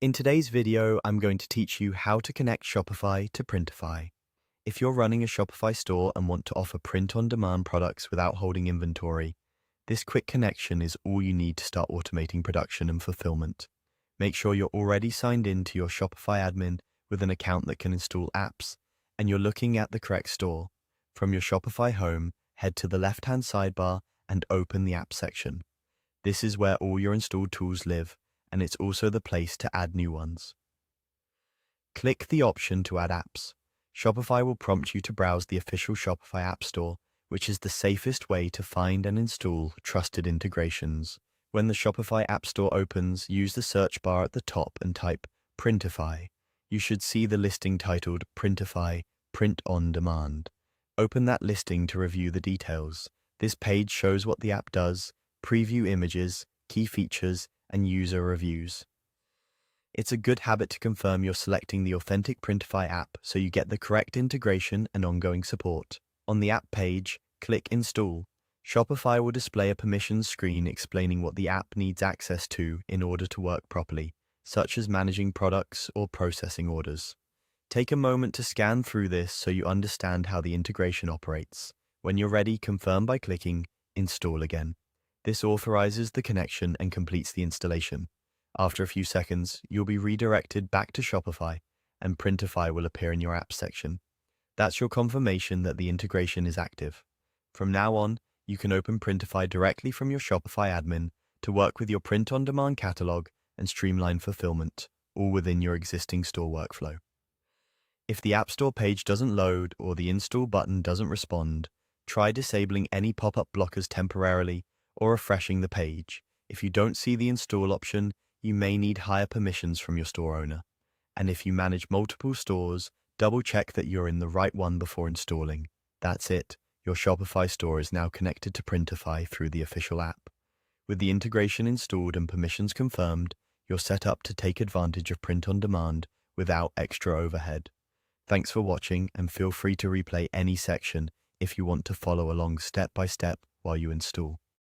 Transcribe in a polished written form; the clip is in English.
In today's video, I'm going to teach you how to connect Shopify to Printify. If you're running a Shopify store and want to offer print-on-demand products without holding inventory, this quick connection is all you need to start automating production and fulfillment. Make sure you're already signed in to your Shopify admin with an account that can install apps, and you're looking at the correct store. From your Shopify home, head to the left-hand sidebar and open the app section. This is where all your installed tools live, and it's also the place to add new ones. Click the option to add apps. Shopify will prompt you to browse the official Shopify App Store, which is the safest way to find and install trusted integrations. When the Shopify App Store opens, use the search bar at the top and type Printify. You should see the listing titled Printify Print on Demand. Open that listing to review the details. This page shows what the app does, preview images, key features, and user reviews. It's a good habit to confirm you're selecting the authentic Printify app so you get the correct integration and ongoing support. On the app page, click Install. Shopify will display a permissions screen explaining what the app needs access to in order to work properly, such as managing products or processing orders. Take a moment to scan through this so you understand how the integration operates. When you're ready, confirm by clicking Install again. This authorizes the connection and completes the installation. After a few seconds, you'll be redirected back to Shopify, and Printify will appear in your app section. That's your confirmation that the integration is active. From now on, you can open Printify directly from your Shopify admin to work with your print-on-demand catalog and streamline fulfillment, all within your existing store workflow. If the App Store page doesn't load or the install button doesn't respond, try disabling any pop-up blockers temporarily or refreshing the page. If you don't see the install option, you may need higher permissions from your store owner. And if you manage multiple stores, double-check that you're in the right one before installing. That's it. Your Shopify store is now connected to Printify through the official app. With the integration installed and permissions confirmed, you're set up to take advantage of print on demand without extra overhead. Thanks for watching, and feel free to replay any section if you want to follow along step by step while you install.